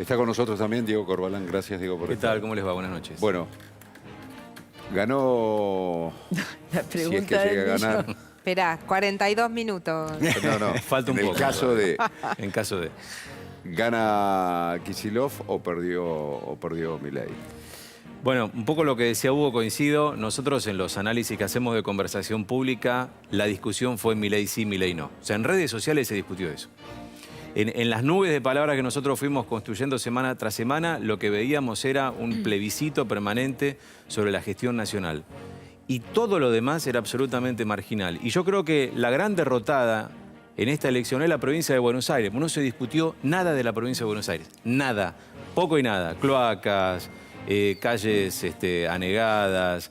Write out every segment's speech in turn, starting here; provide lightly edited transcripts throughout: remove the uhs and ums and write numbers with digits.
Está con nosotros también Diego Corbalán. Gracias, Diego, por ¿Qué estar. tal? ¿Cómo les va? Buenas noches. Bueno, ganó... La si es que pregunta llega a del ganar. millón. Esperá, 42 minutos. No. Falta un en poco. el caso de... En caso de... ¿Gana Kicillof o perdió Milei? Bueno, un poco lo que decía Hugo coincido. Nosotros en los análisis que hacemos de conversación pública, la discusión fue Milei sí, Milei no. O sea, en redes sociales se discutió eso. En las nubes de palabras que nosotros fuimos construyendo semana tras semana, lo que veíamos era un plebiscito permanente sobre la gestión nacional. Y todo lo demás era absolutamente marginal. Y yo creo que la gran derrotada en esta elección es la provincia de Buenos Aires. No se discutió nada de la provincia de Buenos Aires. Nada. Poco y nada. Cloacas, calles anegadas,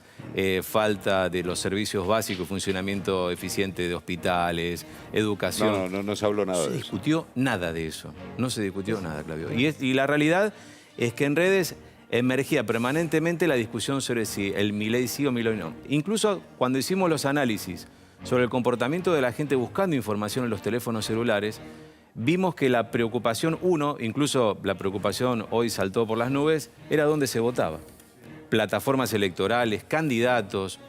falta de los servicios básicos, funcionamiento eficiente de hospitales, educación. No se habló nada No se de eso. discutió nada de eso. No se discutió nada, Claudio. Y la realidad es que en redes emergía permanentemente la discusión sobre si el Milei sí o Milei no. Incluso cuando hicimos los análisis sobre el comportamiento de la gente buscando información en los teléfonos celulares, vimos que la preocupación, incluso la preocupación hoy saltó por las nubes, era dónde se votaba. Plataformas electorales, candidatos,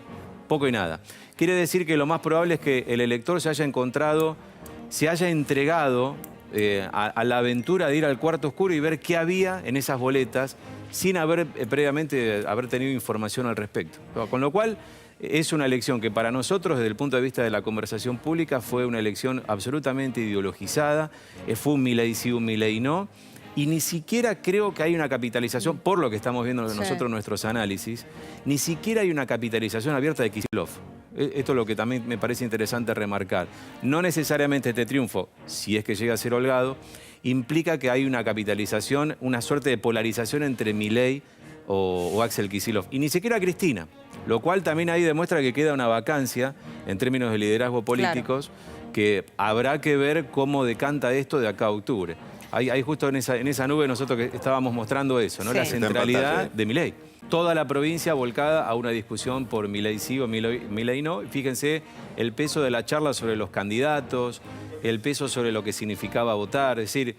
poco y nada. Quiere decir que lo más probable es que el elector se haya entregado a la aventura de ir al cuarto oscuro y ver qué había en esas boletas sin haber previamente haber tenido información al respecto. Con lo cual, es una elección que para nosotros, desde el punto de vista de la conversación pública, fue una elección absolutamente ideologizada. Fue un Milei sí, un Milei no. Y ni siquiera creo que hay una capitalización, por lo que estamos viendo nosotros en nuestros análisis, ni siquiera hay una capitalización abierta de Kicillof. Esto es lo que también me parece interesante remarcar. No necesariamente este triunfo, si es que llega a ser holgado, implica que hay una capitalización, una suerte de polarización entre Milei o Axel Kicillof. Y ni siquiera Cristina, lo cual también ahí demuestra que queda una vacancia en términos de liderazgo políticos, que habrá que ver cómo decanta esto de acá a octubre. Ahí justo en esa nube nosotros que estábamos mostrando eso, ¿no? Sí. La centralidad de Milei. Toda la provincia volcada a una discusión por Milei sí o Milei no. Fíjense el peso de la charla sobre los candidatos, el peso sobre lo que significaba votar. Es decir,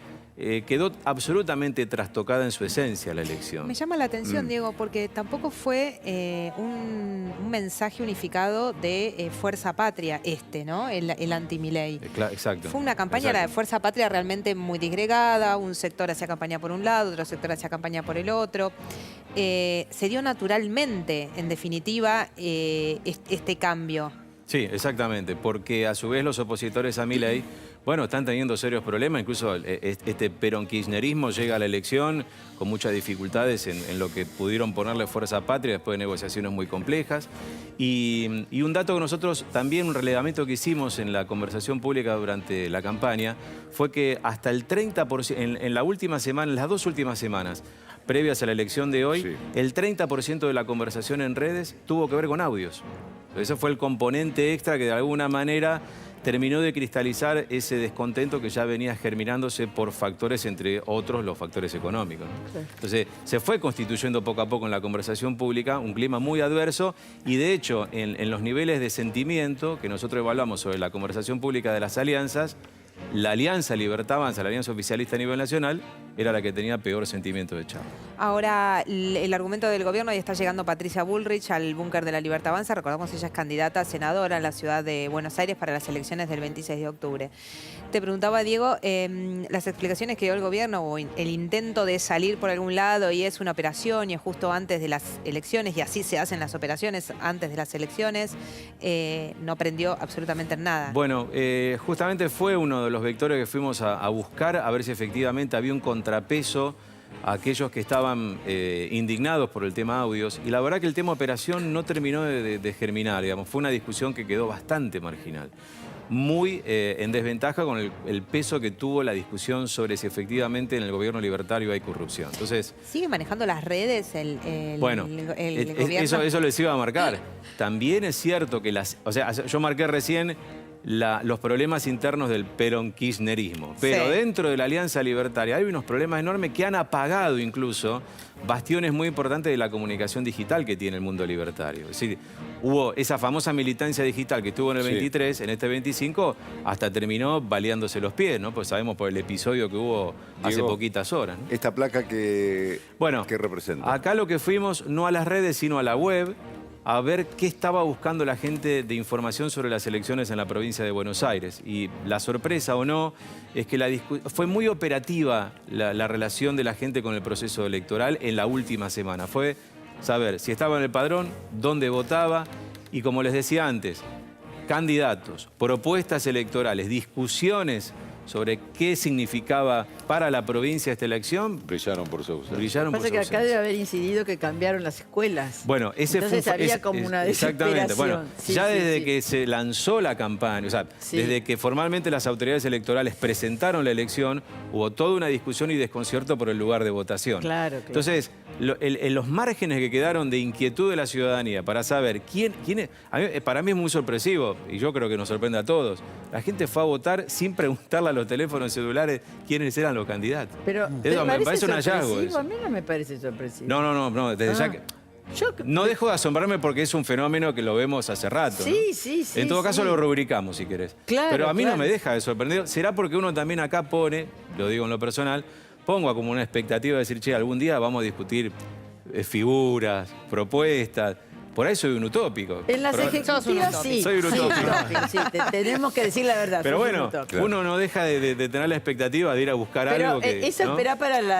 quedó absolutamente trastocada en su esencia la elección. Me llama la atención, Diego, porque tampoco fue un mensaje unificado de Fuerza Patria ¿no? El anti-Milei. Exacto. Fue una campaña, la de Fuerza Patria, realmente muy disgregada. Un sector hacía campaña por un lado, otro sector hacía campaña por el otro. Se dio naturalmente, en definitiva, este cambio. Sí, exactamente, porque a su vez los opositores a Milei, bueno, están teniendo serios problemas, incluso este peron-kirchnerismo llega a la elección con muchas dificultades en lo que pudieron ponerle Fuerza Patria después de negociaciones muy complejas. Y un dato que nosotros también, un relevamiento que hicimos en la conversación pública durante la campaña, fue que hasta el 30%, en la última semana, en las 2 últimas semanas, previas a la elección de hoy, el 30% de la conversación en redes tuvo que ver con audios. Ese fue el componente extra que de alguna manera terminó de cristalizar ese descontento que ya venía germinándose por factores, entre otros, los factores económicos, ¿no? Entonces, se fue constituyendo poco a poco en la conversación pública un clima muy adverso y, de hecho, en los niveles de sentimiento que nosotros evaluamos sobre la conversación pública de las alianzas, la Alianza Libertad Avanza, la alianza oficialista a nivel nacional, era la que tenía peor sentimiento de charla. Ahora, el argumento del gobierno, y está llegando Patricia Bullrich al búnker de la Libertad Avanza. Recordamos, ella es candidata a senadora en la ciudad de Buenos Aires para las elecciones del 26 de octubre. Te preguntaba, Diego, las explicaciones que dio el gobierno o el intento de salir por algún lado y es una operación y es justo antes de las elecciones y así se hacen las operaciones antes de las elecciones, no prendió absolutamente en nada. Bueno, justamente fue uno de los vectores que fuimos a buscar, a ver si efectivamente había un contrapeso a aquellos que estaban indignados por el tema audios. Y la verdad que el tema operación no terminó de germinar, digamos. Fue una discusión que quedó bastante marginal. Muy en desventaja con el peso que tuvo la discusión sobre si efectivamente en el gobierno libertario hay corrupción. Entonces, ¿sigue manejando las redes el gobierno? Eso les iba a marcar. También es cierto que yo marqué recién los problemas internos del peron-kirchnerismo. Pero dentro de la Alianza Libertaria hay unos problemas enormes que han apagado incluso bastiones muy importantes de la comunicación digital que tiene el mundo libertario. Es decir, hubo esa famosa militancia digital que estuvo en el Sí. 23, en este 25, hasta terminó baleándose los pies, ¿no? Pues sabemos por el episodio que hubo hace Diego, poquitas horas, ¿no? Esta placa que representa. Acá lo que fuimos, no a las redes, sino a la web, a ver qué estaba buscando la gente de información sobre las elecciones en la provincia de Buenos Aires. Y la sorpresa o no es que fue muy operativa la relación de la gente con el proceso electoral en la última semana. Fue saber si estaba en el padrón, dónde votaba y, como les decía antes, candidatos, propuestas electorales, discusiones sobre qué significaba para la provincia esta elección, Brillaron por su ausencia. brillaron por Pasa su que acá ausencia. debe haber incidido que cambiaron las escuelas. Bueno, Entonces había como una exactamente. Bueno, desesperación. Sí, ya sí, desde sí. que se lanzó la campaña, o sea, Sí. desde que formalmente las autoridades electorales presentaron la elección, hubo toda una discusión y desconcierto por el lugar de votación. Claro. Entonces, en los márgenes que quedaron de inquietud de la ciudadanía para saber quién es, para mí es muy sorpresivo, y yo creo que nos sorprende a todos, la gente fue a votar sin preguntarle a los teléfonos celulares quiénes eran los candidatos. Pero Eso me parece un hallazgo. sorpresivo? Eso. A mí no me parece sorpresivo. No, desde ya que... Yo- No dejo de asombrarme porque es un fenómeno que lo vemos hace rato, ¿no? Sí, sí, sí. En todo caso sí. lo rubricamos, si querés. Claro, Pero a mí claro. no me deja de sorprender. Será porque uno también acá pone, lo digo en lo personal, pongo como una expectativa de decir, che, algún día vamos a discutir figuras, propuestas. Por ahí soy un utópico. En las Pero- ejecutivas sí. Soy un Sí, utópico. sí, tenemos que decir la verdad. Pero sos un bueno, utópico. uno no deja de tener la expectativa de ir a buscar Pero algo que... eso ¿no? espera para la